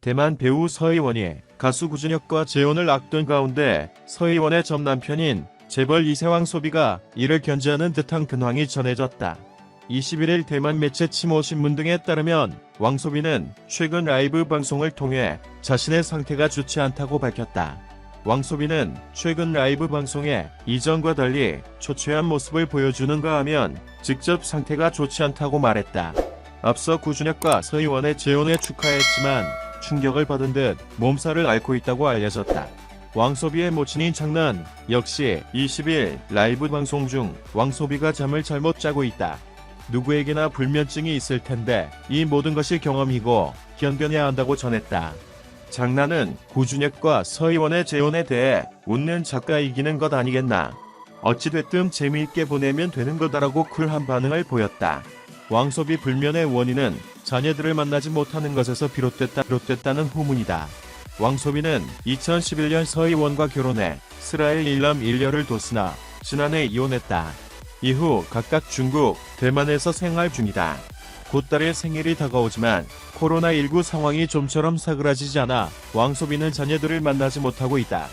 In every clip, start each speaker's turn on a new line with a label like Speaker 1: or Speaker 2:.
Speaker 1: 대만 배우 서희원이 가수 구준혁과 재혼을 앞둔 가운데 서희원의 전 남편인 재벌 이세왕 소비가 이를 견제하는 듯한 근황이 전해졌다. 21일 대만 매체 치모 신문 등에 따르면 왕소비는 최근 라이브 방송을 통해 자신의 상태가 좋지 않다고 밝혔다. 왕소비는 최근 라이브 방송에 이전과 달리 초췌한 모습을 보여주는가 하면 직접 상태가 좋지 않다고 말했다. 앞서 구준혁과 서희원의 재혼에 축하했지만 충격을 받은 듯 몸살을 앓고 있다고 알려졌다. 왕소비의 모친인 장난 역시 20일 라이브 방송 중 왕소비가 잠을 잘못 자고 있다. 누구에게나 불면증이 있을 텐데 이 모든 것이 경험이고 견뎌내야 한다고 전했다. 장난은 구준혁과 서희원의 재혼에 대해 웃는 작가 이기는 것 아니겠나. 어찌됐든 재미있게 보내면 되는 거다라고 쿨한 반응을 보였다. 왕소비 불면의 원인은 자녀들을 만나지 못하는 것에서 비롯됐다는 후문이다. 왕소비는 2011년 서희원과 결혼해 스라엘 1남 1녀를 뒀으나 지난해 이혼했다. 이후 각각 중국, 대만에서 생활 중이다. 곧 딸의 생일이 다가오지만 코로나19 상황이 좀처럼 사그라지지 않아 왕소비는 자녀들을 만나지 못하고 있다.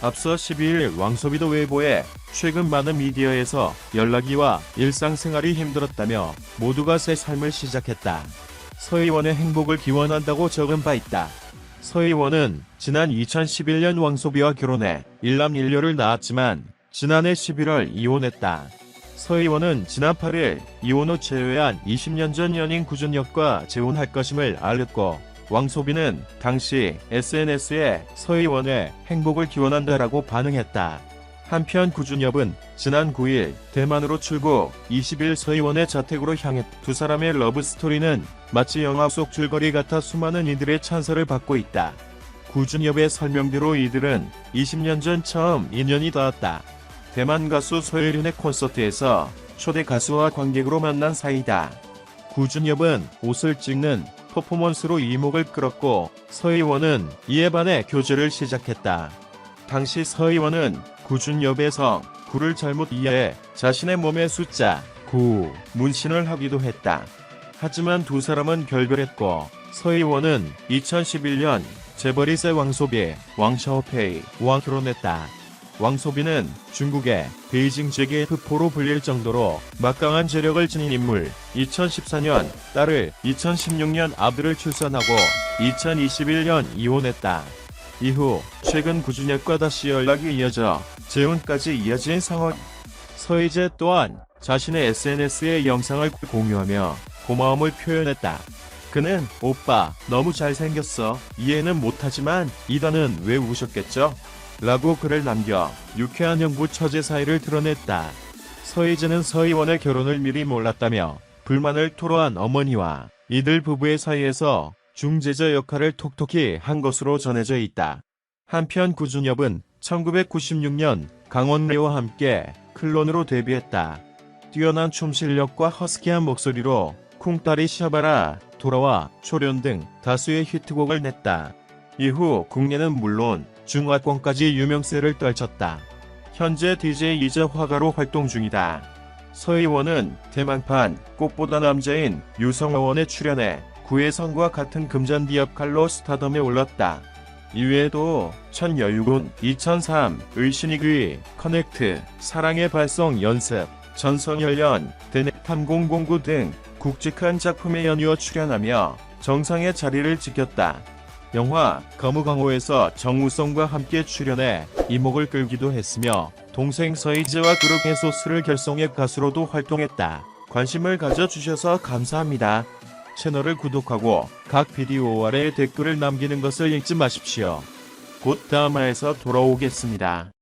Speaker 1: 앞서 12일 왕소비도 외보에 최근 많은 미디어에서 연락이와 일상생활이 힘들었다며 모두가 새 삶을 시작했다. 서희원의 행복을 기원한다고 적은 바 있다. 서희원은 지난 2011년 왕소비와 결혼해 1남 1녀를 낳았지만 지난해 11월 이혼했다. 서희원은 지난 8일 이혼 후 재회한 20년 전 연인 구준혁과 재혼할 것임을 알렸고 왕소비는 당시 SNS에 서희원의 행복을 기원한다라고 반응했다. 한편 구준혁은 지난 9일 대만으로 출국, 20일 서희원의 자택으로 향했다. 두 사람의 러브스토리는 마치 영화 속 줄거리 같아 수많은 이들의 찬사를 받고 있다. 구준혁의 설명대로 이들은 20년 전 처음 인연이 닿았다. 대만 가수 소혜륜의 콘서트에서 초대 가수와 관객으로 만난 사이다. 구준혁은 옷을 찍는 퍼포먼스로 이목을 끌었고 서희원은 이에 반해 교제를 시작했다. 당시 서희원은 구준혁의 성 9를 잘못 이해해 자신의 몸에 숫자 9 문신을 하기도 했다. 하지만 두 사람은 결별했고 서희원은 2011년 재벌 2세 왕소비 왕샤오페이와 결혼했다. 왕소비는 중국의 베이징 제게프포로 불릴 정도로 막강한 재력을 지닌 인물. 2014년 딸을, 2016년 아들을 출산하고 2021년 이혼했다. 이후 최근 구준혁과 다시 연락이 이어져 재혼까지 이어진 상황. 서희재 또한 자신의 SNS에 영상을 공유하며 고마움을 표현했다. 그는 오빠 너무 잘생겼어. 이해는 못하지만 이단은 왜 우셨겠죠? 라고 글을 남겨 유쾌한 형부 처제 사이를 드러냈다. 서희재는 서희원의 결혼을 미리 몰랐다며 불만을 토로한 어머니와 이들 부부의 사이에서 중재자 역할을 톡톡히 한 것으로 전해져 있다. 한편 구준혁은 1996년 강원래와 함께 클론으로 데뷔했다. 뛰어난 춤 실력과 허스키한 목소리로 쿵따리 샤바라, 돌아와, 초련 등 다수의 히트곡을 냈다. 이후 국내는 물론 중화권까지 유명세를 떨쳤다. 현재 DJ이자 화가로 활동 중이다. 서희원은 대만판 꽃보다 남자인 유성어원에 출연해 구혜성과 같은 금잔디 역할로 스타덤에 올랐다. 이외에도 천여유군, 2003, 의신이그의 커넥트, 사랑의 발성 연습, 전성열연, 대넷 3009 등 굵직한 작품에 연이어 출연하며 정상의 자리를 지켰다. 영화 거무강호에서 정우성과 함께 출연해 이목을 끌기도 했으며 동생 서희재와 그룹 해소스를 결성해 가수로도 활동했다. 관심을 가져주셔서 감사합니다. 채널을 구독하고 각 비디오 아래에 댓글을 남기는 것을 잊지 마십시오. 곧 다음 화에서 돌아오겠습니다.